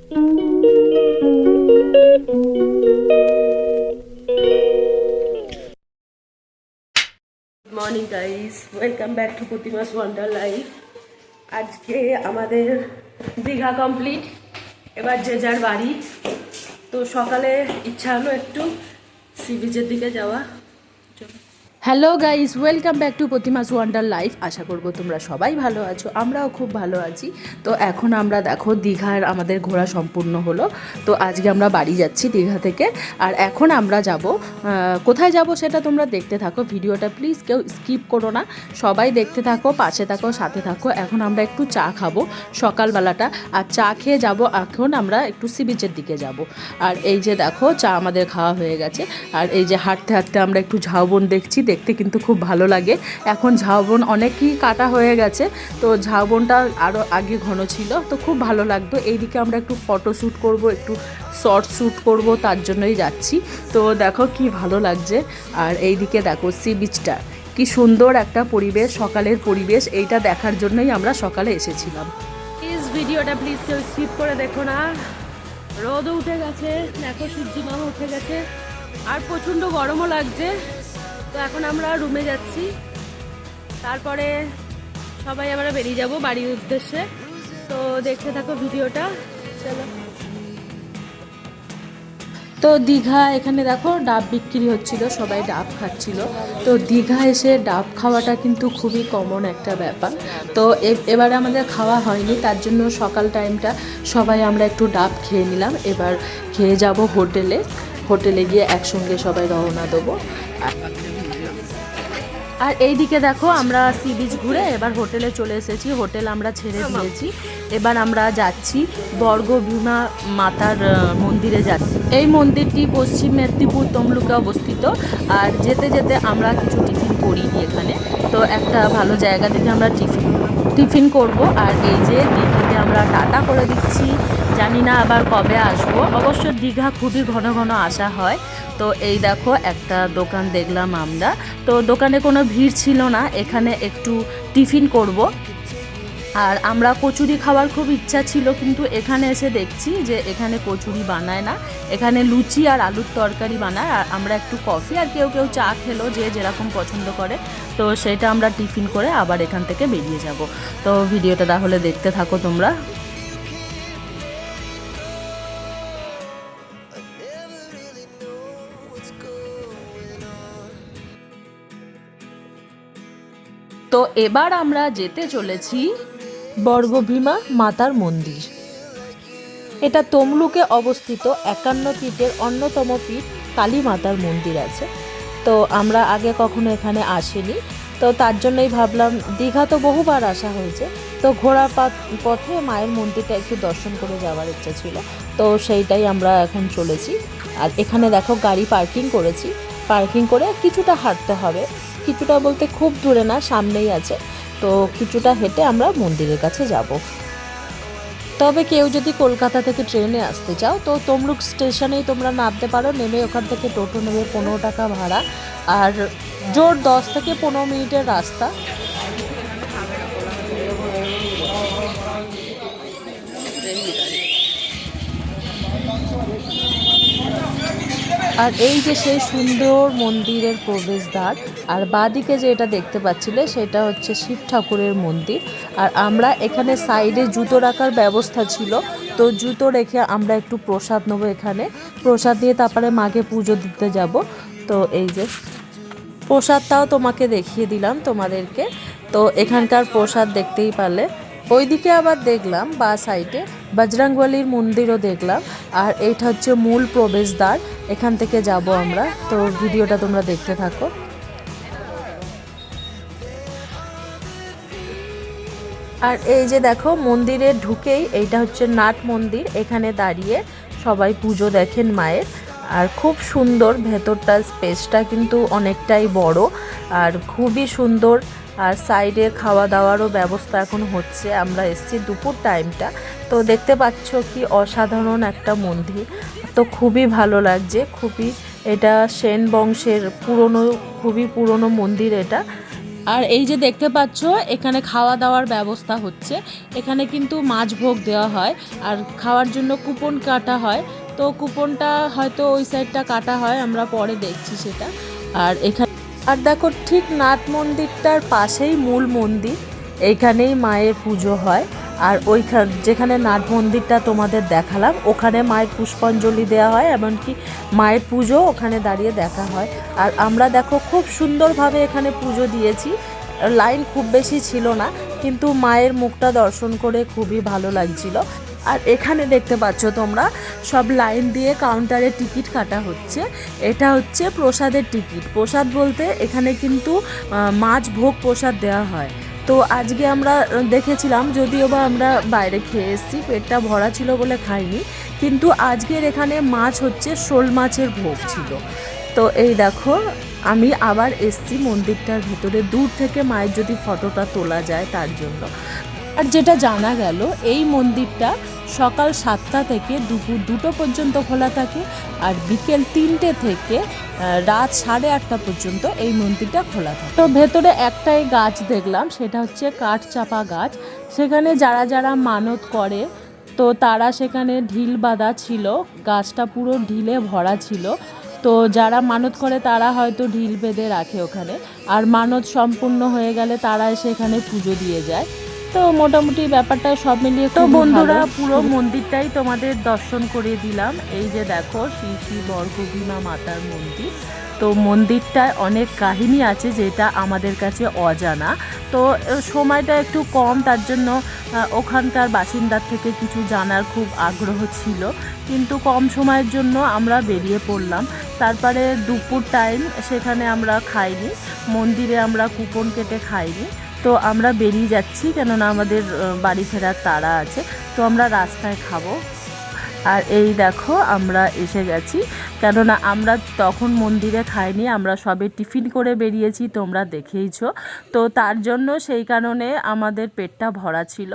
Morning guys, welcome back to Pratima's wonder life. আজকে আমাদের Digha complete, এবার যে যার বাড়ি। তো সকালে ইচ্ছা হলো একটু সি বিচের দিকে যাওয়া। Hello guys, welcome back to Pratima's wonder life. আশা করবো তোমরা সবাই ভালো আছো, আমরাও খুব ভালো আছি। তো এখন আমরা দেখো দীঘার আমাদের ঘোরা সম্পূর্ণ হলো। তো আজকে আমরা বাড়ি যাচ্ছি দীঘা থেকে। আর এখন আমরা যাব, কোথায় যাব সেটা তোমরা দেখতে থাকো। ভিডিওটা প্লিজ কেউ স্কিপ করো না, সবাই দেখতে থাকো, পাশে থাকো, সাথে থাকো। এখন আমরা একটু চা খাবো সকালবেলাটা, আর চা খেয়ে যাব এখন আমরা একটু সি বিচের দিকে যাব। আর এই যে দেখো চা আমাদের খাওয়া হয়ে গেছে। আর এই যে হাঁটতে হাঁটতে আমরা একটু ঝাউবন দেখছি, দেখতে কিন্তু খুব ভালো লাগে। এখন ঝাউবন অনেকই কাটা হয়ে গেছে, তো ঝাউবনটা আরও আগে ঘন ছিল, তো খুব ভালো লাগতো। এইদিকে আমরা একটু ফটো শ্যুট করব, একটু শর্ট শ্যুট করব, তার জন্যই যাচ্ছি। তো দেখো কি ভালো লাগছে। আর এইদিকে দেখো সি বিচটা কি সুন্দর একটা পরিবেশ, সকালের পরিবেশ, এইটা দেখার জন্যই আমরা সকালে এসেছিলাম। প্লিজ ভিডিওটা প্লিজ কেউ স্কিপ করে দেখো না। রোদও উঠে গেছে, দেখো সূর্যিমাও উঠে গেছে, আর প্রচণ্ড গরমও লাগছে। তো এখন আমরা রুমে যাচ্ছি, তারপরে সবাই আমরা বেরিয়ে যাব বাড়ির উদ্দেশ্যে। তো দেখতে থাকো ভিডিওটা, চলো। তো দীঘা এখানে দেখো ডাব বিক্রি হচ্ছিল, সবাই ডাব খাচ্ছিল। তো দীঘা এসে ডাব খাওয়াটা কিন্তু খুবই কমন একটা ব্যাপার। তো এবারে আমাদের খাওয়া হয়নি, তার জন্য সকাল টাইমটা সবাই আমরা একটু ডাব খেয়ে নিলাম। এবার খেয়ে যাব হোটেলে গিয়ে একসঙ্গে সবাই রওনা দেবো। আর এইদিকে দেখো আমরা সি বিচ ঘুরে এবার হোটেলে চলে এসেছি, হোটেল আমরা ছেড়ে দিয়েছি। এবার আমরা যাচ্ছি বর্গভীমা মাতার মন্দিরে যাচ্ছি। এই মন্দিরটি পশ্চিম মেদিনীপুর তমলুকে অবস্থিত। আর যেতে যেতে আমরা কিছু টিফিন করিনি এখানে, তো একটা ভালো জায়গা থেকে আমরা টিফিন করব। আর এই যে দীঘাতে আমরা টাটা করে দিচ্ছি, জানি না আবার কবে আসবো। অবশ্য দীঘা খুবই ঘন ঘন আসা হয়। তো এই দেখো একটা দোকান দেখলাম আমরা, তো দোকানে কোনো ভিড় ছিল না, এখানে একটু টিফিন করব। আর আমরা কচুরি খাওয়ার খুব ইচ্ছা ছিল, কিন্তু এখানে এসে দেখছি যে এখানে কচুরি বানায় না, এখানে লুচি আর আলুর তরকারি বানায়। আর আমরা একটু কফি আর কেউ কেউ চা খেলো, যে যেরকম পছন্দ করে। তো সেটা আমরা টিফিন করে আবার এখান থেকে বেরিয়ে যাব। তো ভিডিওটা তাহলে দেখতে থাকো তোমরা। তো এবার আমরা যেতে চলেছি বর্গভীমা মাতার মন্দির। এটা তমলুকে অবস্থিত 51 পীঠের অন্যতম পীঠ কালী মাতার মন্দির আছে। তো আমরা আগে কখনো এখানে আসিনি, তো তার জন্যই ভাবলাম, দীঘা তো বহুবার আসা হয়েছে, তো ঘোড়ার পথে মায়ের মন্দিরটা একটু দর্শন করে যাওয়ার ইচ্ছা ছিল। তো সেইটাই আমরা এখন চলেছি। আর এখানে দেখো গাড়ি পার্কিং করেছি, পার্কিং করে কিছুটা হাঁটতে হবে, কিছুটা বলতে খুব দূরে না, সামনেই আছে। তো কিছুটা হেঁটে আমরা মন্দিরের কাছে যাব। তবে কেউ যদি কলকাতা থেকে ট্রেনে আসতে চাও, তো তমলুক স্টেশনেই তোমরা নামতে পারো, নেমে ওখান থেকে টোটো নেবে 15 টাকা ভাড়া, আর জোর 10 থেকে 15 মিনিটের রাস্তা। আর এই যে সেই সুন্দর মন্দিরের প্রবেশদ্বার, আর বাঁদিকে যে এটা দেখতে পাচ্ছিলে সেটা হচ্ছে শিব ঠাকুরের মন্দির। আর আমরা এখানে সাইডে জুতো রাখার ব্যবস্থা ছিল, তো জুতো রেখে আমরা একটু প্রসাদ নেবো, এখানে প্রসাদ দিয়ে তারপরে মাকে পুজো দিতে যাব। তো এই যে প্রসাদটাও তোমাকে দেখিয়ে দিলাম তোমাদেরকে। তো এখানকার প্রসাদ দেখতেই পারলে। ওইদিকে আবার দেখলাম বা সাইডে বজরংবলীর মন্দিরও দেখলাম। আর এইটা হচ্ছে মূল প্রবেশদ্বার, এখান থেকে যাব আমরা। তো ভিডিওটা তোমরা দেখতে থাকো। আর এই যে দেখো মন্দিরে ঢুকেই এইটা হচ্ছে নাট মন্দির, এখানে দাঁড়িয়ে সবাই পুজো দেখেন মায়ের। আর খুব সুন্দর ভেতরটা, স্পেসটা কিন্তু অনেকটাই বড় আর খুবই সুন্দর। আর সাইডে খাওয়া দাওয়ারও ব্যবস্থা এখন হচ্ছে, আমরা এসেছি দুপুর টাইমটা। তো দেখতে পাচ্ছ কি অসাধারণ একটা মন্দির, তো খুবই ভালো লাগছে। খুবই, এটা সেন বংশের পুরনো, খুবই পুরনো মন্দির এটা। আর এই যে দেখতে পাচ্ছ এখানে খাওয়া দাওয়ার ব্যবস্থা হচ্ছে। এখানে কিন্তু মাছ ভোগ দেওয়া হয় আর খাওয়ার জন্য কুপন কাটা হয়। তো কুপনটা হয়তো ওই সাইডটা কাটা হয়, আমরা পরে দেখছি সেটা। আর এখানে আর দেখো ঠিক নাট মন্দিরটার পাশেই মূল মন্দির, এইখানেই মায়ের পুজো হয়। আর যেখানে নাট মন্দিরটা তোমাদের দেখালাম ওখানে মায়ের পুষ্পাঞ্জলি দেওয়া হয়, এমনকি মায়ের পুজো ওখানে দাঁড়িয়ে দেখা হয়। আর আমরা দেখো খুব সুন্দরভাবে এখানে পুজো দিয়েছি, লাইন খুব বেশি ছিল না, কিন্তু মায়ের মুখটা দর্শন করে খুবই ভালো লাগছিল। আর এখানে দেখতে পাচ্ছ তোমরা সব লাইন দিয়ে কাউন্টারে টিকিট কাটা হচ্ছে। এটা হচ্ছে প্রসাদের টিকিট। প্রসাদ বলতে এখানে কিন্তু মাছ ভোগ প্রসাদ দেওয়া হয়। তো আজকে আমরা দেখেছিলাম, যদিও বা আমরা বাইরে খেয়ে এসেছি, পেটটা ভরা ছিল বলে খাইনি, কিন্তু আজকের এখানে মাছ হচ্ছে শোল মাছের ভোগ ছিল। তো এই দেখো আমি আবার এসছি মন্দিরটার ভিতরে, দূর থেকে মায়ের যদি ফটোটা তোলা যায় তার জন্য। আর যেটা জানা গেল এই মন্দিরটা সকাল 7টা থেকে দুপুর 2টো পর্যন্ত খোলা থাকে, আর বিকেল 3টে থেকে রাত 8:30 পর্যন্ত এই মন্দিরটা খোলা থাকে। তো ভেতরে একটাই গাছ দেখলাম, সেটা হচ্ছে কাঠচাপা গাছ। সেখানে যারা যারা মানত করে তো তারা সেখানে ঢিল বাঁধা ছিল, গাছটা পুরো ঢিলে ভরা ছিল। তো যারা মানত করে তারা হয়তো ঢিল বেঁধে রাখে ওখানে, আর মানত সম্পূর্ণ হয়ে গেলে তারা সেখানে পুজো দিয়ে যায়। তো মোটামুটি ব্যাপারটা সব মিলিয়ে তো বন্ধুরা পুরো মন্দিরটাই তোমাদের দর্শন করে দিলাম। এই যে দেখো শ্রী শ্রী বর্গভীমা মাতার মন্দির। তো মন্দিরটায় অনেক কাহিনী আছে যেটা আমাদের কাছে অজানা। তো সময়টা একটু কম, তার জন্য ওখানকার বাসিন্দার থেকে কিছু জানার খুব আগ্রহ ছিল, কিন্তু কম সময়ের জন্য আমরা বেরিয়ে পড়লাম। তারপরে দুপুর টাইম সেখানে আমরা খাইনি, মন্দিরে আমরা কুপন কেটে খাইনি। তো আমরা বেরিয়ে যাচ্ছি, কেননা আমাদের বাড়ি ফেরার তাড়া আছে, তো আমরা রাস্তায় খাবো। আর এই দেখো আমরা এসে গেছি, কেননা আমরা তখন মন্দিরে খাইনি, আমরা সবে টিফিন করে বেরিয়েছি, তোমরা দেখেইছো। তো তার জন্য সেই কারণে আমাদের পেটটা ভরা ছিল,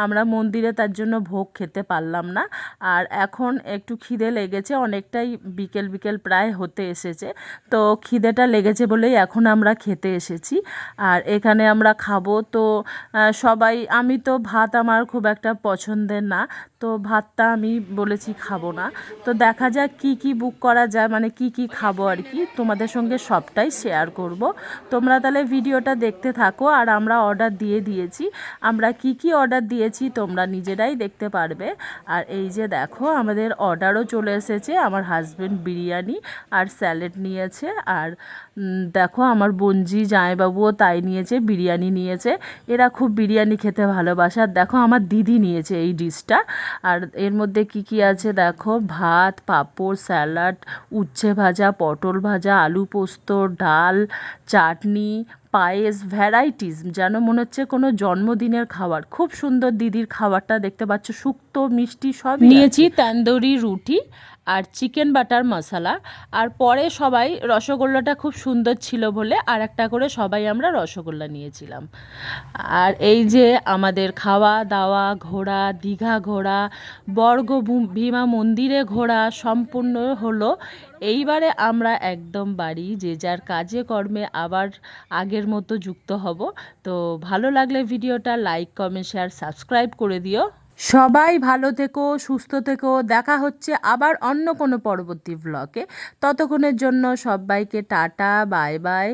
আমরা মন্দিরে তার জন্য ভোগ খেতে পারলাম না। আর এখন একটু খিদে লেগেছে, অনেকটাই বিকেল বিকেল প্রায় হতে এসেছে, তো খিদেটা লেগেছে বলেই এখন আমরা খেতে এসেছি। আর এখানে আমরা খাবো তো সবাই, আমি তো ভাত আমার খুব একটা পছন্দের না, তো ভাতটা আমি বলেছি খাবো না। তো দেখা যাক কি কি বুক করা যায়, মানে কি কি খাবো আর কি, তোমাদের সঙ্গে সবটাই শেয়ার করব। তোমরা তাহলে ভিডিওটা দেখতে থাকো। আর আমরা অর্ডার দিয়ে দিয়েছি, আমরা কি কি অর্ডার দিয়েছি তোমরা নিজেরাই দেখতে পারবে। আর এই যে দেখো আমাদের অর্ডারও চলে এসেছে, আমার হাজব্যান্ড বিরিয়ানি আর স্যালাড নিয়েছে, আর দেখো আমার বোনজি জামাইবাবুও তাই নিয়েছে, বিরিয়ানি নিয়েছে। এরা খুব বিরিয়ানি খেতে ভালোবাসে। আর দেখো আমার দিদি নিয়েছে এই ডিশটা। আর এর মধ্যে কি কি আছে দেখো, ভাত, পাঁপড়, স্যালাড, উচ্ছে ভাজা, পটল ভাজা, আলু পোস্ত, ডাল, চাটনি, পায়েস, ভ্যারাইটিস, যেন মনে হচ্ছে কোনো জন্মদিনের খাবার। খুব সুন্দর দিদির খাবারটা, দেখতে পাচ্ছ শুক্তো মিষ্টি সব নিয়েছি। তন্দুরি রুটি আর চিকেন বাটার মশলা। আর পরে সবাই রসগোল্লাটা খুব সুন্দর ছিল বলে আর একটা করে সবাই আমরা রসগোল্লা নিয়েছিলাম। আর এই যে আমাদের খাওয়া দাওয়া, ঘোরা, দীঘা ঘোরা, ভীমা মন্দিরে ঘোরা সম্পূর্ণ হলো। এইবারে আমরা একদম বাড়ি, যে যার কাজে কর্মে আবার আগের মতো যুক্ত হব। তো ভালো লাগলে ভিডিওটা লাইক, কমেন্ট, শেয়ার, সাবস্ক্রাইব করে দিও। সবাই ভালো থেকো, সুস্থ থেকো, দেখা হচ্ছে আবার অন্য কোনো পরবর্তী ব্লগে। ততক্ষণের জন্য সবাইকে টাটা, বাই বাই।